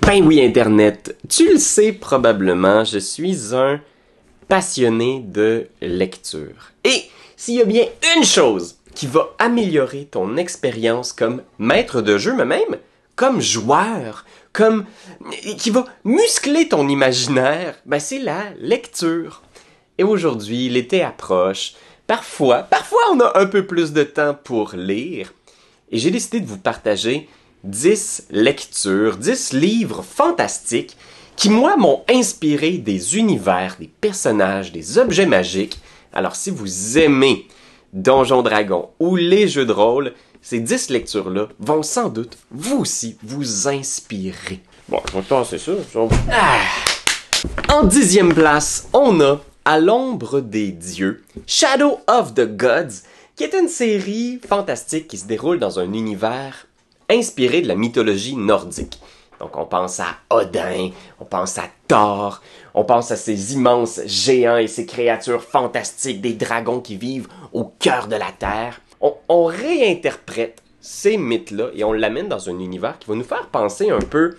Ben oui, Internet, tu le sais probablement, je suis un passionné de lecture. Et s'il y a bien une chose qui va améliorer ton expérience comme maître de jeu, mais même comme joueur, qui va muscler ton imaginaire, ben c'est la lecture. Et aujourd'hui, l'été approche. Parfois on a un peu plus de temps pour lire. Et j'ai décidé de vous partager 10 lectures, 10 livres fantastiques qui, moi, m'ont inspiré des univers, des personnages, des objets magiques. Alors, si vous aimez Donjons Dragons ou les jeux de rôle, ces 10 lectures-là vont sans doute, vous aussi, vous inspirer. Bon, je vais passer ça. En 10e place, on a À l'ombre des dieux, Shadow of the Gods, qui est une série fantastique qui se déroule dans un univers inspiré de la mythologie nordique. Donc on pense à Odin, on pense à Thor, on pense à ces immenses géants et ces créatures fantastiques, des dragons qui vivent au cœur de la terre. On réinterprète ces mythes-là et on l'amène dans un univers qui va nous faire penser un peu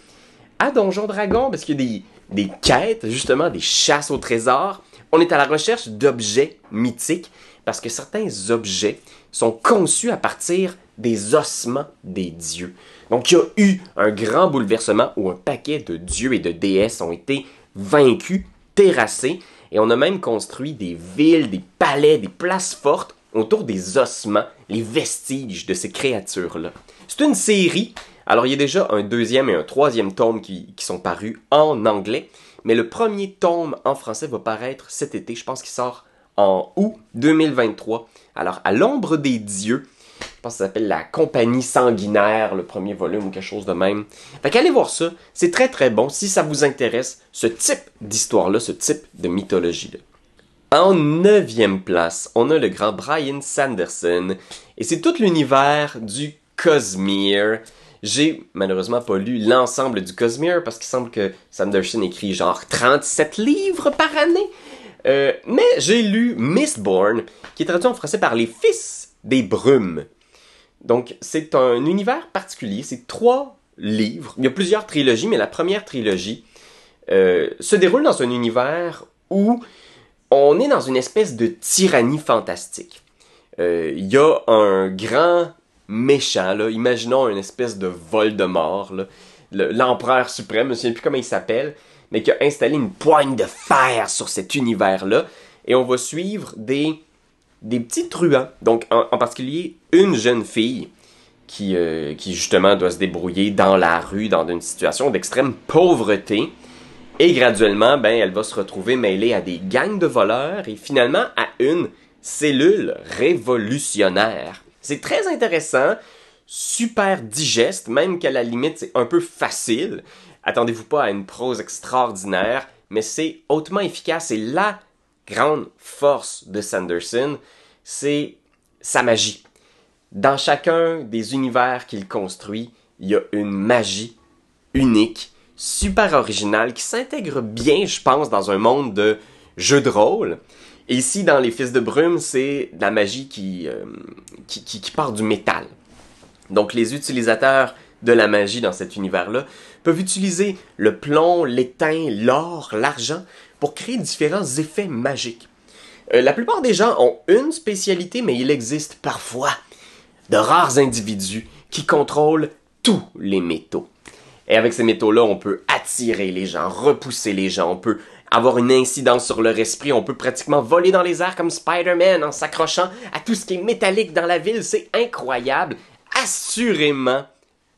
à Donjons Dragons, parce qu'il y a des quêtes, justement, des chasses au trésor. On est à la recherche d'objets mythiques, parce que certains objets sont conçus à partir des ossements des dieux. Donc, il y a eu un grand bouleversement où un paquet de dieux et de déesses ont été vaincus, terrassés, et on a même construit des villes, des palais, des places fortes autour des ossements, les vestiges de ces créatures-là. C'est une série. Alors, il y a déjà un deuxième et un troisième tome qui sont parus en anglais, mais le premier tome en français va paraître cet été. Je pense qu'il sort en août 2023. Alors, À l'ombre des dieux, je pense que ça s'appelle La Compagnie Sanguinaire, le premier volume ou quelque chose de même. Fait qu'allez voir ça, c'est très très bon si ça vous intéresse, ce type d'histoire-là, ce type de mythologie-là. En 9e place, on a le grand Brandon Sanderson, et c'est tout l'univers du Cosmere. J'ai malheureusement pas lu l'ensemble du Cosmere parce qu'il semble que Sanderson écrit genre 37 livres par année. Mais j'ai lu Mistborn, qui est traduit en français par Les Fils des Brumes. Donc c'est un univers particulier, c'est 3 livres. Il y a plusieurs trilogies, mais la première trilogie se déroule dans un univers où on est dans une espèce de tyrannie fantastique. Il y a un grand méchant, là, imaginons une espèce de Voldemort, là, l'empereur suprême, je ne sais plus comment il s'appelle, mais qui a installé une poigne de fer sur cet univers-là, et on va suivre des petits truands, donc en particulier une jeune fille qui justement doit se débrouiller dans la rue, dans une situation d'extrême pauvreté, et graduellement, ben, elle va se retrouver mêlée à des gangs de voleurs, et finalement à une cellule révolutionnaire. C'est très intéressant, super digeste, même qu'à la limite c'est un peu facile. Attendez-vous pas à une prose extraordinaire, mais c'est hautement efficace. Et la grande force de Sanderson, c'est sa magie. Dans chacun des univers qu'il construit, il y a une magie unique, super originale, qui s'intègre bien, je pense, dans un monde de jeux de rôle. Et ici, dans Les Fils de Brume, c'est de la magie qui part du métal. Donc, les utilisateurs de la magie dans cet univers-là peuvent utiliser le plomb, l'étain, l'or, l'argent pour créer différents effets magiques. La plupart des gens ont une spécialité, mais il existe parfois de rares individus qui contrôlent tous les métaux. Et avec ces métaux-là, on peut attirer les gens, repousser les gens, on peut avoir une incidence sur leur esprit, on peut pratiquement voler dans les airs comme Spider-Man en s'accrochant à tout ce qui est métallique dans la ville, c'est incroyable, assurément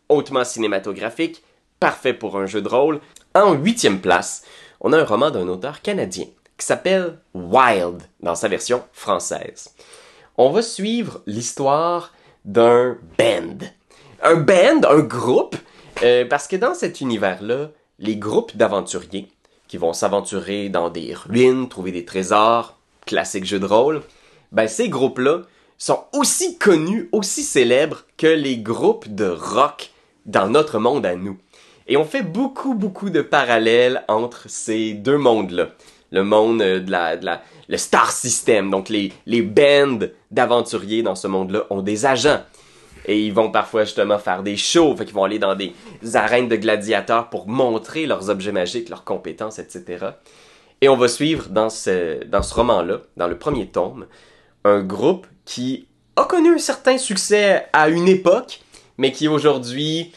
hautement cinématographique, parfait pour un jeu de rôle. En 8e place, on a un roman d'un auteur canadien qui s'appelle Wild dans sa version française. On va suivre l'histoire d'un band. Un groupe, parce que dans cet univers-là, les groupes d'aventuriers qui vont s'aventurer dans des ruines, trouver des trésors, classique jeu de rôle, ben ces groupes-là sont aussi connus, aussi célèbres que les groupes de rock dans notre monde à nous. Et on fait beaucoup de parallèles entre ces deux mondes-là. Le monde le star system, donc les bands d'aventuriers dans ce monde-là ont des agents. Et ils vont parfois justement faire des shows, fait qu'ils vont aller dans des arènes de gladiateurs pour montrer leurs objets magiques, leurs compétences, etc. Et on va suivre dans ce roman-là, dans le premier tome, un groupe qui a connu un certain succès à une époque, mais qui aujourd'hui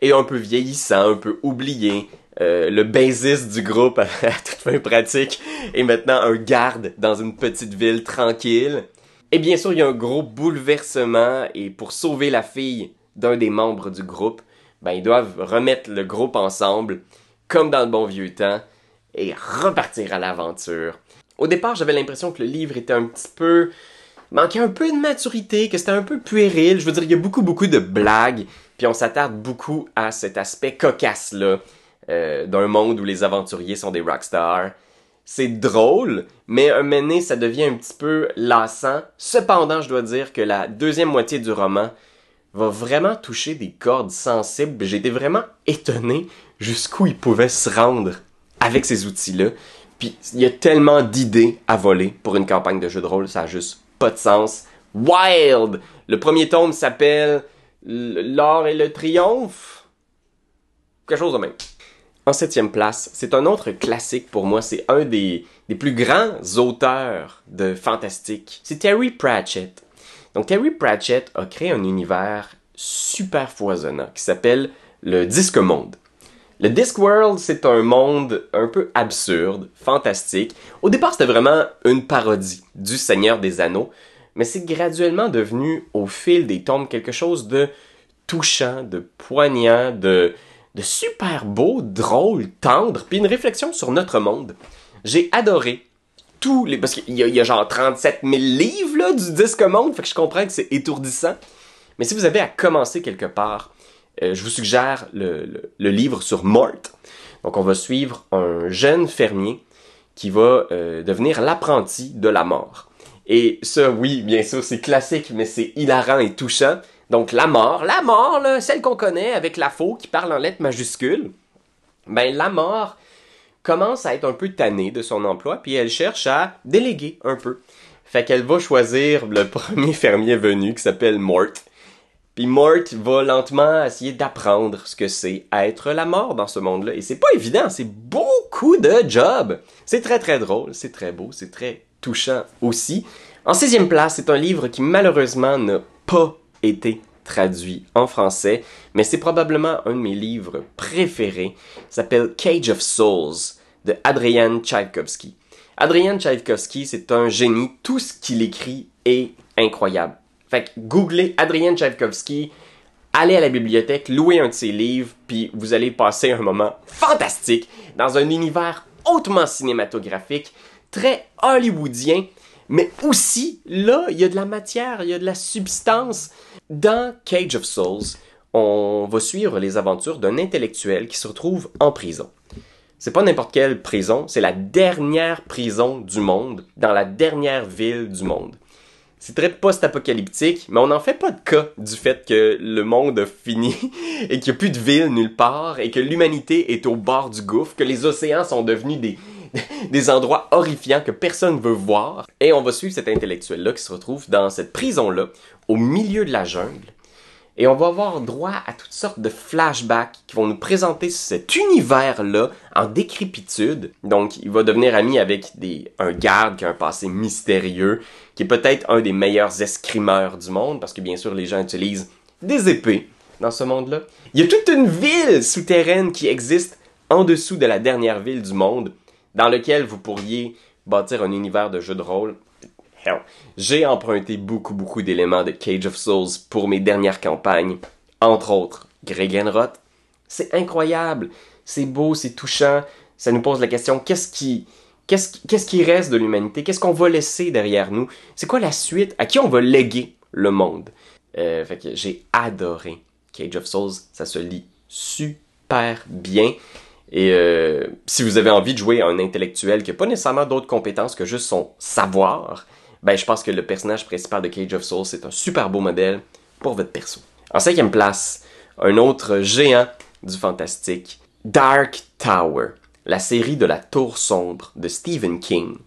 est un peu vieillissant, un peu oublié. Le bassiste du groupe, à toute fin pratique, est maintenant un garde dans une petite ville tranquille. Et bien sûr, il y a un gros bouleversement, et pour sauver la fille d'un des membres du groupe, ben ils doivent remettre le groupe ensemble, comme dans le bon vieux temps, et repartir à l'aventure. Au départ, j'avais l'impression que le livre était un petit peu... manquait un peu de maturité, que c'était un peu puéril. Je veux dire, il y a beaucoup de blagues, puis on s'attarde beaucoup à cet aspect cocasse-là, d'un monde où les aventuriers sont des rockstars. C'est drôle, mais un moment donné, ça devient un petit peu lassant. Cependant, je dois dire que la deuxième moitié du roman va vraiment toucher des cordes sensibles. J'ai été vraiment étonné jusqu'où il pouvait se rendre avec ces outils-là. Puis, il y a tellement d'idées à voler pour une campagne de jeu de rôle, ça a juste pas de sens. Wild! Le premier tome s'appelle L'or et le triomphe. Quelque chose de même. En 7e place, c'est un autre classique pour moi. C'est un des plus grands auteurs de fantastique. C'est Terry Pratchett. Donc Terry Pratchett a créé un univers super foisonnant qui s'appelle le Disque-Monde. Le Discworld, c'est un monde un peu absurde, fantastique. Au départ, c'était vraiment une parodie du Seigneur des Anneaux, mais c'est graduellement devenu, au fil des tomes, quelque chose de touchant, de poignant, de super beau, drôle, tendre, puis une réflexion sur notre monde. J'ai adoré tous les... Parce qu'il y a genre 37 000 livres là, du Disque-Monde, fait que je comprends que c'est étourdissant. Mais si vous avez à commencer quelque part, je vous suggère le livre sur Mort. Donc on va suivre un jeune fermier qui va devenir l'apprenti de la mort. Et ça, oui, bien sûr, c'est classique, mais c'est hilarant et touchant. Donc la mort, là, celle qu'on connaît avec la faux qui parle en lettres majuscules, ben la mort commence à être un peu tannée de son emploi, puis elle cherche à déléguer un peu. Fait qu'elle va choisir le premier fermier venu qui s'appelle Mort. Puis Mort va lentement essayer d'apprendre ce que c'est être la mort dans ce monde-là. Et c'est pas évident, c'est beaucoup de job. C'est très très drôle, c'est très beau, c'est très touchant aussi. En 6e place, c'est un livre qui malheureusement n'a pas été traduit en français, mais c'est probablement un de mes livres préférés. Il s'appelle Cage of Souls de Adrian Tchaïkovski. Adrian Tchaïkovski, c'est un génie. Tout ce qu'il écrit est incroyable. Fait que googlez Adrian Tchaïkovski, allez à la bibliothèque, louez un de ses livres, puis vous allez passer un moment fantastique dans un univers hautement cinématographique, très hollywoodien, mais aussi, là, il y a de la matière, il y a de la substance. Dans Cage of Souls, on va suivre les aventures d'un intellectuel qui se retrouve en prison. C'est pas n'importe quelle prison, c'est la dernière prison du monde, dans la dernière ville du monde. C'est très post-apocalyptique, mais on n'en fait pas de cas du fait que le monde a fini et qu'il n'y a plus de ville nulle part et que l'humanité est au bord du gouffre, que les océans sont devenus des endroits horrifiants que personne veut voir. Et on va suivre cet intellectuel-là qui se retrouve dans cette prison-là, au milieu de la jungle. Et on va avoir droit à toutes sortes de flashbacks qui vont nous présenter cet univers-là en décrépitude. Donc, il va devenir ami avec un garde qui a un passé mystérieux, qui est peut-être un des meilleurs escrimeurs du monde, parce que bien sûr, les gens utilisent des épées dans ce monde-là. Il y a toute une ville souterraine qui existe en dessous de la dernière ville du monde, dans lequel vous pourriez bâtir un univers de jeu de rôle. Hell, j'ai emprunté beaucoup d'éléments de Cage of Souls pour mes dernières campagnes, entre autres Gregenroth. C'est incroyable, c'est beau, c'est touchant, ça nous pose la question, qu'est-ce qui reste de l'humanité? Qu'est-ce qu'on va laisser derrière nous? C'est quoi la suite? À qui on va léguer le monde? Fait que j'ai adoré Cage of Souls, ça se lit super bien. Et si vous avez envie de jouer à un intellectuel qui n'a pas nécessairement d'autres compétences que juste son savoir, ben je pense que le personnage principal de Cage of Souls, c'est un super beau modèle pour votre perso. En 5e place, un autre géant du fantastique, Dark Tower, la série de la Tour sombre de Stephen King.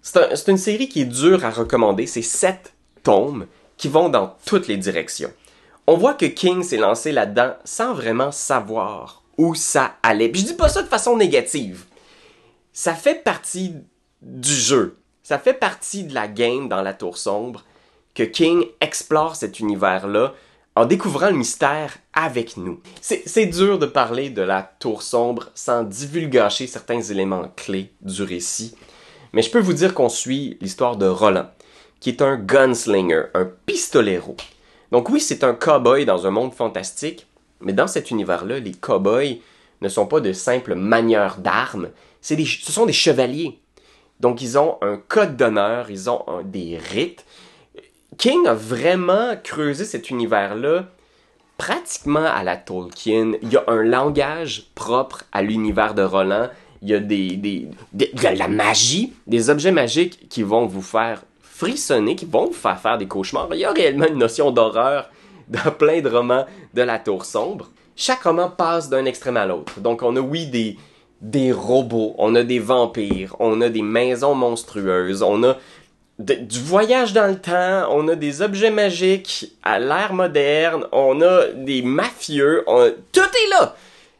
C'est une série qui est dure à recommander, c'est 7 tomes qui vont dans toutes les directions. On voit que King s'est lancé là-dedans sans vraiment savoir où ça allait. Puis je dis pas ça de façon négative. Ça fait partie du jeu. Ça fait partie de la game dans la Tour Sombre que King explore cet univers-là en découvrant le mystère avec nous. C'est dur de parler de la Tour Sombre sans divulgacher certains éléments clés du récit, mais je peux vous dire qu'on suit l'histoire de Roland, qui est un gunslinger, un pistolero. Donc oui, c'est un cow-boy dans un monde fantastique, mais dans cet univers-là, les cow-boys ne sont pas de simples manieurs d'armes, ce sont des chevaliers. Donc ils ont un code d'honneur, ils ont des rites. King a vraiment creusé cet univers-là pratiquement à la Tolkien. Il y a un langage propre à l'univers de Roland. Il y a de la magie, des objets magiques qui vont vous faire frissonner, qui vont vous faire des cauchemars. Il y a réellement une notion d'horreur dans plein de romans de la Tour Sombre. Chaque roman passe d'un extrême à l'autre. Donc on a des robots, on a des vampires, on a des maisons monstrueuses, on a du voyage dans le temps, on a des objets magiques à l'ère moderne, on a des mafieux, tout est là!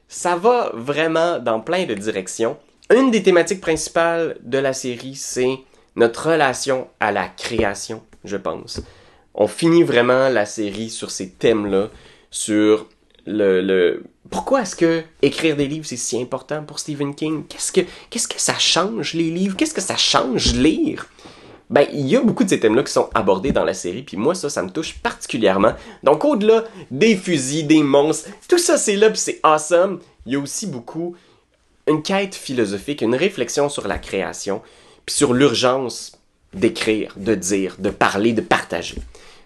Ça va vraiment dans plein de directions. Une des thématiques principales de la série, c'est notre relation à la création, je pense. On finit vraiment la série sur ces thèmes-là, sur pourquoi est-ce que écrire des livres, c'est si important pour Stephen King? Qu'est-ce que ça change, les livres? Qu'est-ce que ça change, lire? Ben, il y a beaucoup de ces thèmes-là qui sont abordés dans la série, puis moi, ça me touche particulièrement. Donc, au-delà des fusils, des monstres, tout ça, c'est là, puis c'est awesome. Il y a aussi beaucoup une quête philosophique, une réflexion sur la création, puis sur l'urgence d'écrire, de dire, de parler, de partager.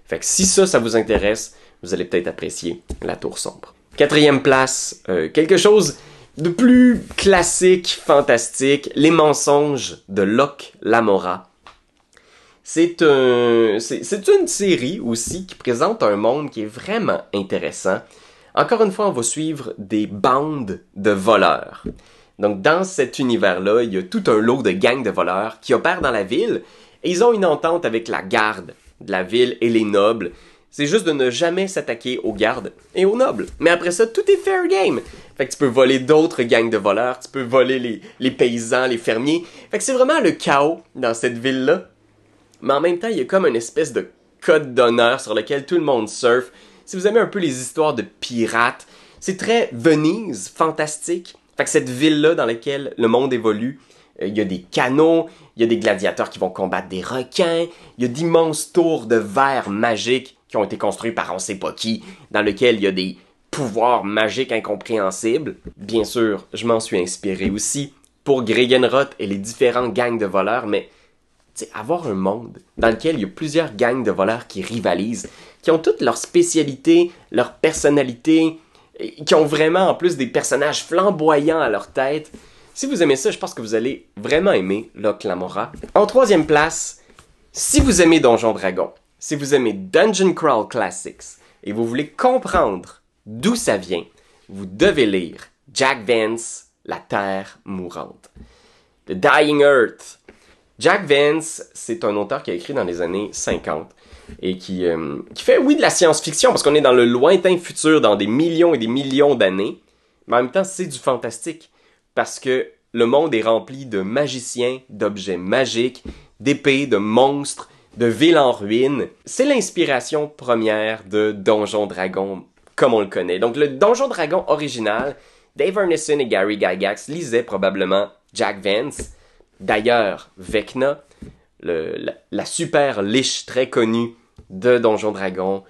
Fait que si ça vous intéresse, vous allez peut-être apprécier La Tour Sombre. 4e place, quelque chose de plus classique, fantastique, Les Mensonges de Locke Lamora. C'est une série aussi qui présente un monde qui est vraiment intéressant. Encore une fois, on va suivre des bandes de voleurs. Donc, dans cet univers-là, il y a tout un lot de gangs de voleurs qui opèrent dans la ville et ils ont une entente avec la garde de la ville et les nobles. C'est juste de ne jamais s'attaquer aux gardes et aux nobles. Mais après ça, tout est fair game. Fait que tu peux voler d'autres gangs de voleurs, tu peux voler les paysans, les fermiers. Fait que c'est vraiment le chaos dans cette ville-là. Mais en même temps, il y a comme une espèce de code d'honneur sur lequel tout le monde surfe. Si vous aimez un peu les histoires de pirates, c'est très Venise, fantastique. Fait que cette ville-là dans laquelle le monde évolue, il y a des canaux, il y a des gladiateurs qui vont combattre des requins, il y a d'immenses tours de verre magiques qui ont été construits par on sait pas qui, dans lesquels il y a des pouvoirs magiques incompréhensibles. Bien sûr, je m'en suis inspiré aussi pour Gregenroth et les différents gangs de voleurs, mais avoir un monde dans lequel il y a plusieurs gangs de voleurs qui rivalisent, qui ont toutes leurs spécialités, leurs personnalités, qui ont vraiment en plus des personnages flamboyants à leur tête. Si vous aimez ça, je pense que vous allez vraiment aimer Locke Lamora. En 3e place, si vous aimez Donjons Dragons, si vous aimez Dungeon Crawl Classics et vous voulez comprendre d'où ça vient, vous devez lire Jack Vance, La Terre Mourante. The Dying Earth. Jack Vance, c'est un auteur qui a écrit dans les années 50 et qui fait, oui, de la science-fiction parce qu'on est dans le lointain futur, dans des millions et des millions d'années, mais en même temps, c'est du fantastique parce que le monde est rempli de magiciens, d'objets magiques, d'épées, de monstres, de villes en ruine. C'est l'inspiration première de Donjons Dragons comme on le connaît. Donc le Donjon Dragon original, Dave Arneson et Gary Gygax lisaient probablement Jack Vance. D'ailleurs, Vecna, la super liche très connue de Donjon Dragon,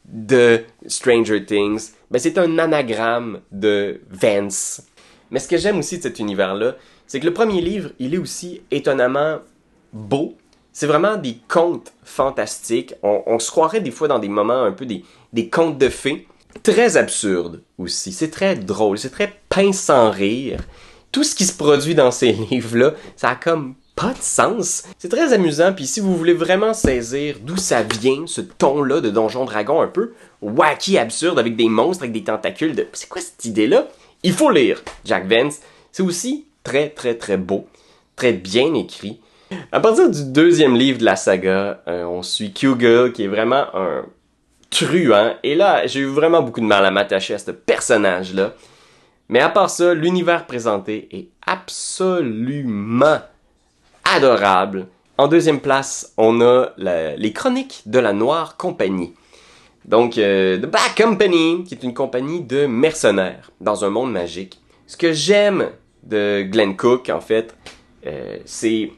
de Stranger Things, ben c'est un anagramme de Vance. Mais ce que j'aime aussi de cet univers-là, c'est que le premier livre, il est aussi étonnamment beau. C'est vraiment des contes fantastiques. On se croirait des fois dans des moments un peu des contes de fées. Très absurde aussi. C'est très drôle, c'est très pince sans rire. Tout ce qui se produit dans ces livres-là, ça a comme pas de sens. C'est très amusant, puis si vous voulez vraiment saisir d'où ça vient, ce ton-là de Donjon Dragon un peu wacky, absurde, avec des monstres, avec des tentacules, c'est quoi cette idée-là? Il faut lire Jack Vance. C'est aussi très, très, très beau, très bien écrit. À partir du 2e livre de la saga, on suit Q-Girl, qui est vraiment un truand. Et là, j'ai eu vraiment beaucoup de mal à m'attacher à ce personnage-là. Mais à part ça, l'univers présenté est absolument adorable. En deuxième place, on a les Chroniques de la Noire Compagnie. Donc, The Black Company, qui est une compagnie de mercenaires dans un monde magique. Ce que j'aime de Glenn Cook, en fait, c'est...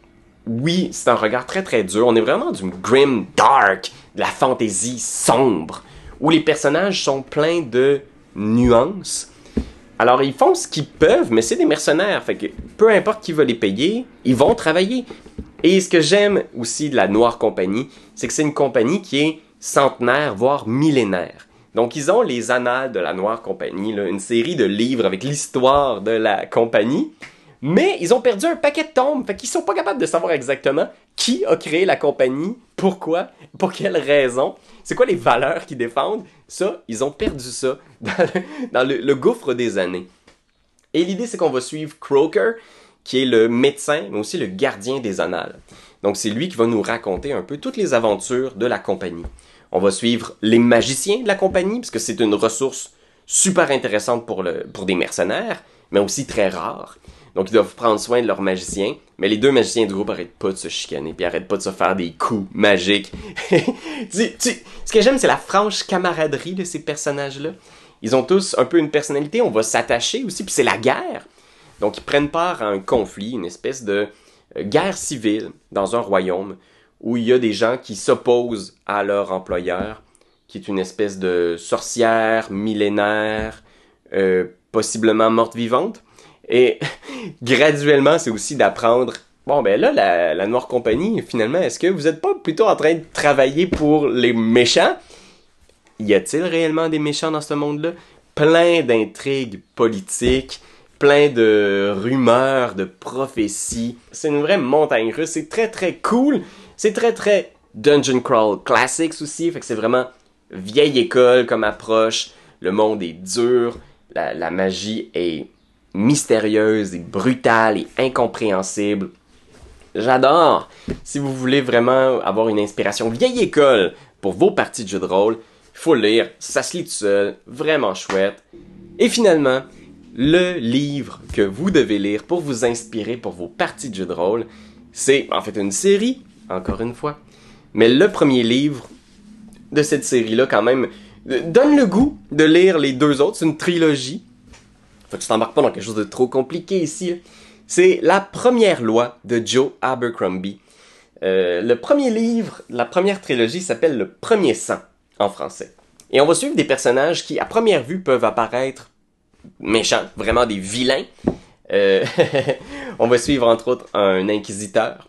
Oui, c'est un regard très très dur. On est vraiment du grim dark, de la fantaisie sombre, où les personnages sont pleins de nuances. Alors, ils font ce qu'ils peuvent, mais c'est des mercenaires. Fait que peu importe qui va les payer, ils vont travailler. Et ce que j'aime aussi de la Noire Compagnie, c'est que c'est une compagnie qui est centenaire, voire millénaire. Donc, ils ont les Annales de la Noire Compagnie, là, une série de livres avec l'histoire de la compagnie. Mais ils ont perdu un paquet de tomes, fait qu'ils sont pas capables de savoir exactement qui a créé la compagnie, pourquoi, pour quelles raisons, c'est quoi les valeurs qu'ils défendent. Ça, ils ont perdu ça dans le gouffre des années. Et l'idée, c'est qu'on va suivre Croker, qui est le médecin, mais aussi le gardien des annales. Donc, c'est lui qui va nous raconter un peu toutes les aventures de la compagnie. On va suivre les magiciens de la compagnie, parce que c'est une ressource super intéressante pour des mercenaires, mais aussi très rare. Donc, ils doivent prendre soin de leurs magiciens. Mais les deux magiciens du groupe arrêtent pas de se chicaner, puis arrêtent pas de se faire des coups magiques. Ce que j'aime, c'est la franche camaraderie de ces personnages-là. Ils ont tous un peu une personnalité, on va s'attacher aussi, puis c'est la guerre. Donc, ils prennent part à un conflit, une espèce de guerre civile dans un royaume, où il y a des gens qui s'opposent à leur employeur, qui est une espèce de sorcière millénaire, possiblement morte-vivante. Et graduellement, c'est aussi d'apprendre, bon ben là, la Noire Compagnie, finalement, est-ce que vous n'êtes pas plutôt en train de travailler pour les méchants? Y a-t-il réellement des méchants dans ce monde-là? Plein d'intrigues politiques, plein de rumeurs, de prophéties. C'est une vraie montagne russe, c'est très très cool. C'est très très Dungeon Crawl Classics aussi, fait que c'est vraiment vieille école comme approche. Le monde est dur, la magie est mystérieuse et brutale et incompréhensible. J'adore! Si vous voulez vraiment avoir une inspiration vieille école pour vos parties de jeux de rôle, il faut le lire, ça se lit tout seul, vraiment chouette. Et finalement, le livre que vous devez lire pour vous inspirer pour vos parties de jeux de rôle, c'est en fait une série, encore une fois. Mais le premier livre de cette série-là, quand même, donne le goût de lire les deux autres, c'est une trilogie. Faut que tu t'embarques pas dans quelque chose de trop compliqué ici. C'est La Première Loi de Joe Abercrombie. Le premier livre, la première trilogie s'appelle Le Premier Sang en français. Et on va suivre des personnages qui, à première vue, peuvent apparaître méchants, vraiment des vilains. On va suivre entre autres un inquisiteur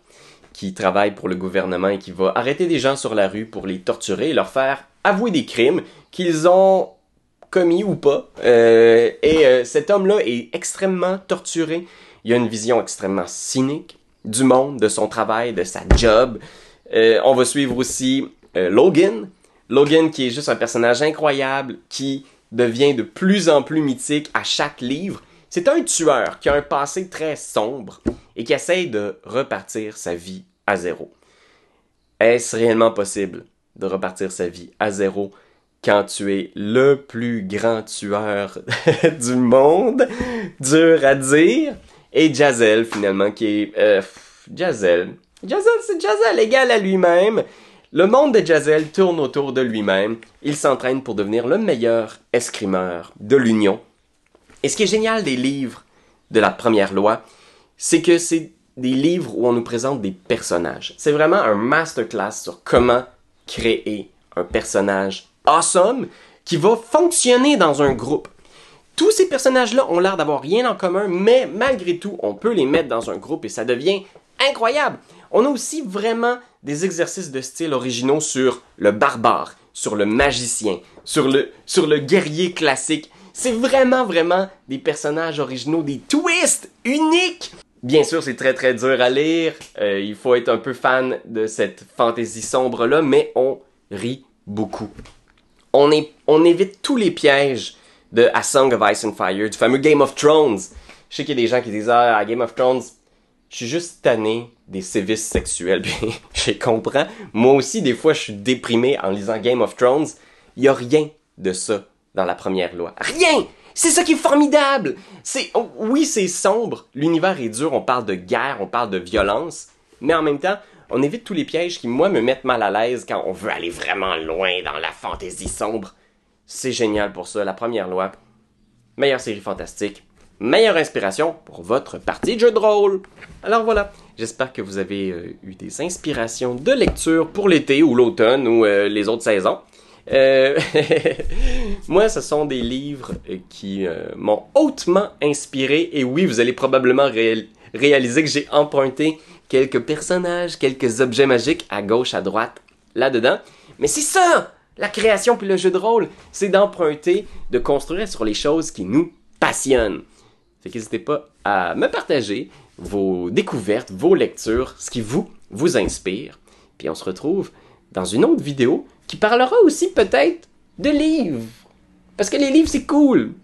qui travaille pour le gouvernement et qui va arrêter des gens sur la rue pour les torturer et leur faire avouer des crimes qu'ils ont commis ou pas. Cet homme-là est extrêmement torturé. Il a une vision extrêmement cynique du monde, de son travail, de sa job. On va suivre aussi Logan. Logan qui est juste un personnage incroyable, qui devient de plus en plus mythique à chaque livre. C'est un tueur qui a un passé très sombre et qui essaye de repartir sa vie à zéro. Est-ce réellement possible de repartir sa vie à zéro quand tu es le plus grand tueur du monde? Dur à dire. Et Jazelle, finalement, qui est... Jazelle, c'est Jazelle égal à lui-même. Le monde de Jazelle tourne autour de lui-même. Il s'entraîne pour devenir le meilleur escrimeur de l'Union. Et ce qui est génial des livres de la Première Loi, c'est que c'est des livres où on nous présente des personnages. C'est vraiment un masterclass sur comment créer un personnage awesome qui va fonctionner dans un groupe. Tous ces personnages-là ont l'air d'avoir rien en commun, mais malgré tout, on peut les mettre dans un groupe et ça devient incroyable. On a aussi vraiment des exercices de style originaux sur le barbare, sur le magicien, sur le guerrier classique. C'est vraiment des personnages originaux, des twists uniques. Bien sûr, c'est très très dur à lire. Il faut être un peu fan de cette fantaisie sombre-là, mais on rit beaucoup. On évite tous les pièges de A Song of Ice and Fire, du fameux Game of Thrones. Je sais qu'il y a des gens qui disent « Ah, Game of Thrones, je suis juste tanné des sévices sexuels. » Puis je comprends. Moi aussi, des fois, je suis déprimé en lisant Game of Thrones. il n'y a rien de ça dans la première loi. Rien! C'est ça qui est formidable! Oui, c'est sombre, l'univers est dur, on parle de guerre, on parle de violence, mais en même temps, on évite tous les pièges qui, moi, me mettent mal à l'aise quand on veut aller vraiment loin dans la fantaisie sombre. C'est génial pour ça, la première loi. Meilleure série fantastique, meilleure inspiration pour votre partie de jeu de rôle. Alors voilà, j'espère que vous avez eu des inspirations de lecture pour l'été ou l'automne ou les autres saisons. Moi, ce sont des livres qui m'ont hautement inspiré. Et oui, vous allez probablement réaliser que j'ai emprunté quelques personnages, quelques objets magiques à gauche, à droite, là-dedans. Mais c'est ça, la création puis le jeu de rôle, c'est d'emprunter, de construire sur les choses qui nous passionnent. Fait qu'hésitez pas à me partager vos découvertes, vos lectures, ce qui vous inspire. Puis on se retrouve dans une autre vidéo qui parlera aussi peut-être de livres. Parce que les livres, c'est cool.